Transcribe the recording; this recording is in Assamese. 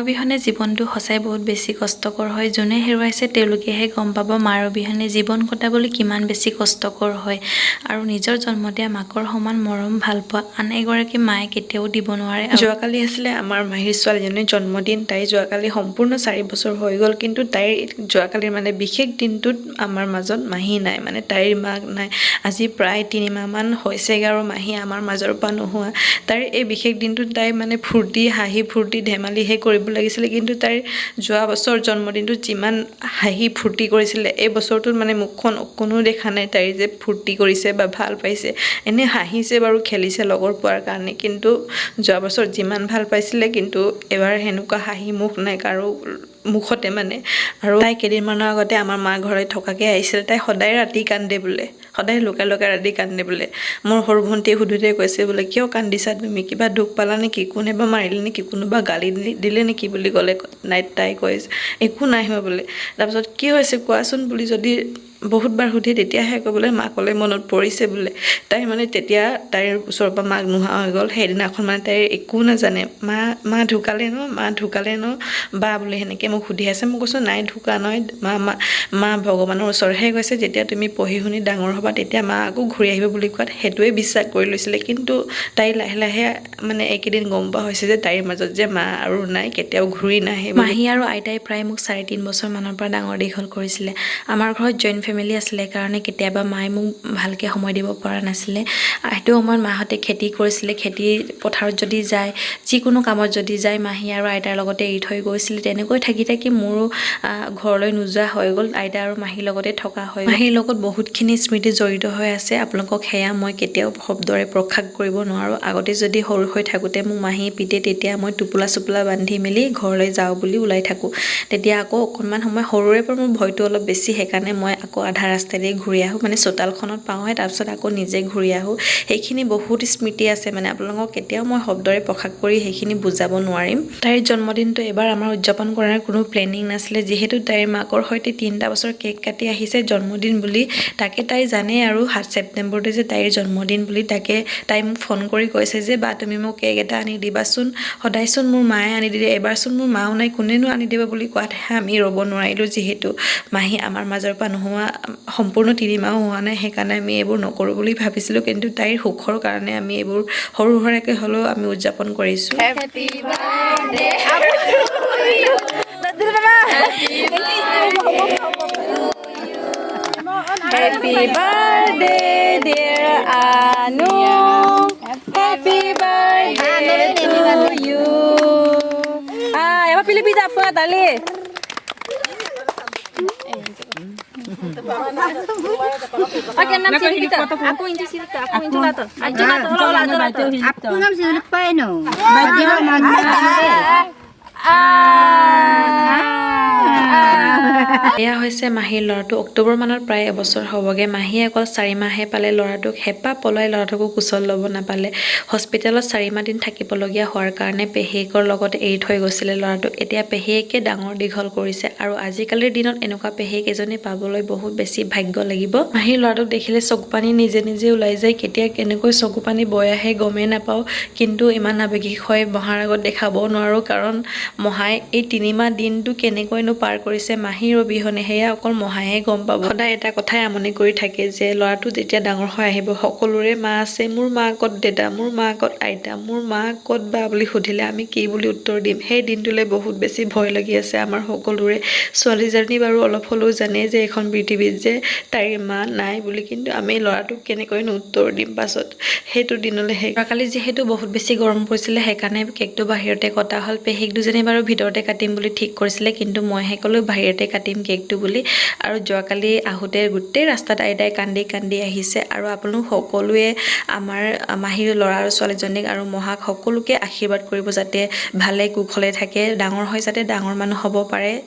অবিহনে জীৱনটো সঁচাই বহুত বেছি কষ্টকৰ হয়। যোনে হেৰুৱাইছে তেওঁলোকেহে গম পাব মাৰ অবিহনে জীৱন কটাবলৈ কিমান বেছি কষ্টকৰ হয়। আৰু নিজৰ জন্ম দিয়া মাকৰ সমান মৰম ভাল পোৱা আন এগৰাকী মায়ে কেতিয়াও দিব নোৱাৰে। যোৱাকালি আছিলে আমাৰ মাহীৰ ছোৱালীজনীৰ জন্মদিন। তাই যোৱাকালি সম্পূৰ্ণ 4 বছৰ হৈ গ'ল, কিন্তু তাইৰ যোৱাকালিৰ বিশেষ দিনটোত আমাৰ মাজত মাহী নাই, তাইৰ মাক নাই। আজি প্ৰায় 3 মাহ মান হৈছেগৈ আৰু মাহী আমাৰ মাজৰ পৰা নোহোৱা। তাইৰ এই বিশেষ দিনটোত তাই ফূৰ্তি হাঁহি ফূৰ্তি ধেমালিহে কৰিব লাগিছিলে, কিন্তু তাইৰ যোৱা বছৰ জন্মদিনটোত যিমান হাঁহি ফূৰ্তি কৰিছিলে এই বছৰটোত মুখখন অকণো দেখা নাই তাইৰ যে ফূৰ্তি কৰিছে বা ভাল পাইছে। এনে হাঁহিছে বাৰু, খেলিছে লগৰ পোৱাৰ কাৰণে, কিন্তু যোৱা বছৰ যিমান ভাল পাইছিলে কিন্তু এবাৰ সেনেকুৱা হাঁহি মুখ নাই কাৰো মুখতে আৰু তাই কেইদিনমানৰ আগতে আমাৰ মা ঘৰত থকাকৈ আহিছিল। তাই সদায় ৰাতি কান্দে বোলে, সদায় লুকাই লুকাই ৰাতি কান্দে বোলে। মোৰ সৰু ভণ্টিয়ে সুধোতে কৈছে বোলে, কিয় কান্দিছা তুমি, কিবা দুখ পালা নেকি, কোনোবা মাৰিলে নেকি, কোনোবা গালি দিলে নেকি বুলি ক'লে। তাই কৈছে একো নাই হোৱা বোলে। তাৰপিছত কি হৈছে কোৱাচোন বুলি যদি বহুতবাৰ সুধে তেতিয়াহে কয় বোলে মাকলৈ মনত পৰিছে বোলে। তাই তেতিয়া তাইৰ ওচৰৰ পৰা মাক নোহোৱা হৈ গ'ল। সেইদিনাখন তাইৰ একো নাজানে। মা ঢুকালে ন, মা ঢুকালে ন বা বোলে সেনেকৈ মোক সুধি আছে। মই কৈছোঁ নাই ঢুকা নহয়, মা ভগৱানৰ ওচৰহে গৈছে। যেতিয়া তুমি পঢ়ি শুনি ডাঙৰ হ'বা তেতিয়া মা আকৌ ঘূৰি আহিব বুলি কোৱাত সেইটোৱে বিশ্বাস কৰি লৈছিলে। কিন্তু তাই লাহে লাহে এইকেইদিন গম পোৱা হৈছে যে তাইৰ মাজত যে মা আৰু নাই, কেতিয়াও ঘূৰি নাহে। মাহী আৰু আইতাই প্ৰায় মোক 4-3 বছৰ মানৰ পৰা ডাঙৰ দীঘল কৰিছিলে। আমাৰ ঘৰত জইণ্ট ফেমিলি আছিলে কাৰণে কেতিয়াবা মায়ে মোক ভালকৈ সময় দিব পৰা নাছিলে। সেইটো সময়ত মাহঁতে খেতি কৰিছিলে, খেতি পথাৰত যদি যায়, যিকোনো কামত যদি যায়, মাহী আৰু আইতাৰ লগতে এৰি থৈ গৈছিলে। তেনেকৈ থাকি থাকি মোৰো ঘৰলৈ নোযোৱা হৈ গ'ল, আইতা আৰু মাহীৰ লগতে থকা হৈ গ'ল। মাহীৰ লগত বহুতখিনি স্মৃতি জড়িত হৈ আছে, আপোনালোকক সেয়া মই কেতিয়াও শব্দৰে প্ৰকাশ কৰিব নোৱাৰোঁ। আগতে যদি সৰু হৈ থাকোঁতে মোক মাহী পিতে তেতিয়া মই টোপোলা চোপোলা বান্ধি মেলি ঘৰলৈ যাওঁ বুলি ওলাই থাকোঁ। তেতিয়া আকৌ অকণমান সময় সৰুৰে পৰা মোৰ ভয়টো অলপ বেছি, সেইকাৰণে মই আকৌ আধা ৰাস্তাইদি ঘূৰি আহোঁ, চোতালখনত পাওঁহে তাৰপিছত আকৌ নিজে ঘূৰি আহোঁ। সেইখিনি বহুত স্মৃতি আছে, আপোনালোকক কেতিয়াও মই শব্দৰে প্ৰকাশ কৰি সেইখিনি বুজাব নোৱাৰিম। তাইৰ জন্মদিনটো এবাৰ আমাৰ উদযাপন কৰাৰ কোনো প্লেনিং নাছিলে, যিহেতু তাইৰ মাকৰ সৈতে 3টা বছৰ কেক কাটি আহিছে জন্মদিন বুলি। তাকে তাই জানে আৰু 7 ছেপ্টেম্বৰতে যে তাইৰ জন্মদিন বুলি। তাই মোক ফোন কৰি কৈছে যে বা তুমি মোক কেক এটা আনি দিবাচোন, সদায়চোন মোৰ মায়ে আনি দিয়ে, এবাৰচোন মোৰ মাও নাই, কোনেনো আনি দিব বুলি কোৱাতহে আমি ৰ'ব নোৱাৰিলোঁ। যিহেতু মাহী আমাৰ মাজৰ পৰা নোহোৱা সম্পূৰ্ণ 3 মাহো হোৱা নাই, সেইকাৰণে আমি এইবোৰ নকৰোঁ বুলি ভাবিছিলোঁ। কিন্তু তাইৰ সুখৰ কাৰণে আমি এইবোৰ সৰু সুৰাকৈ হ'লেও আমি উদযাপন কৰিছোঁ। Happy birthday dear Anu, happy birthday to you. Apa pilih pizza apa tali? Oke, nam sini kita. Aku inci sini kita. Aku inci lato. Inci lato. Aku ngam sini lupa no. Bagi orang এয়া হৈছে মাহীৰ ল'ৰাটো। অক্টোবৰ মানত প্ৰায় এবছৰ হ'বগৈ। মাহীয়ে অকল 4 মাহে পালে ল'ৰাটোক। হেঁপাহ পলাই ল'ৰাটোকো কোচত ল'ব নাপালে। হস্পিটেলত 4 মাহ দিন থাকিবলগীয়া হোৱাৰ কাৰণে পেহীয়েকৰ লগত এৰি থৈ গৈছিলে ল'ৰাটোক। এতিয়া পেহীয়েকে ডাঙৰ দীঘল কৰিছে, আৰু আজিকালিৰ দিনত এনেকুৱা পেহীয়েক এজনী পাবলৈ বহুত বেছি ভাগ্য লাগিব। মাহীৰ ল'ৰাটোক দেখিলে চকু পানী নিজে নিজে ওলাই যায়। কেতিয়া কেনেকৈ চকু পানী বৈ আহে গমেই নাপাওঁ, কিন্তু ইমান আৱেগিক হৈ মহাৰ আগত দেখাবও নোৱাৰোঁ, কাৰণ মহাই এই 3 মাহ দিনটো কেনেকৈনো পাৰ কৰিছে মাহীৰ অবিহনে সেয়া অকল মহাইহে গম পাব। সদায় এটা কথাই আমনি কৰি থাকে যে ল'ৰাটো যেতিয়া ডাঙৰ হৈ আহিব সকলোৰে মা আছে, মোৰ মা ক'ত দেউতা, মোৰ মা ক'ত আইতা, মোৰ মা ক'ত বা বুলি সুধিলে আমি কি বুলি উত্তৰ দিম। সেই দিনটোলৈ বহুত বেছি ভয় লাগি আছে আমাৰ সকলোৰে। ছোৱালীজনী বাৰু অলপ হ'লেও জানে যে এইখন পৃথিৱীত যে তাইৰ মা নাই বুলি, কিন্তু আমি ল'ৰাটোক কেনেকৈনো উত্তৰ দিম পাছত সেইটো দিনলৈ। যোৱাকালি যিহেতু বহুত বেছি গৰম পৰিছিলে সেইকাৰণে কেকটো বাহিৰতে কটা হ'ল। পেহীক দুজনী বাৰু ভিতৰতে কাটিম বুলি ঠিক কৰিছিলে, কিন্তু মইহে ক'লো বাহিৰতে কাটিম কেকটো বুলি। আৰু যোৱাকালি আহোঁতে গোটেই ৰাস্তাত আইতাই কান্দি কান্দি আহিছে। আৰু আপোনালোক সকলোৱে আমাৰ মাহীৰ ল'ৰা আৰু ছোৱালীজনীক আৰু মহাক সকলোকে আশীৰ্বাদ কৰিব যাতে ভালে কুশলে থাকে, ডাঙৰ হৈ যাতে ডাঙৰ মানুহ হ'ব পাৰে।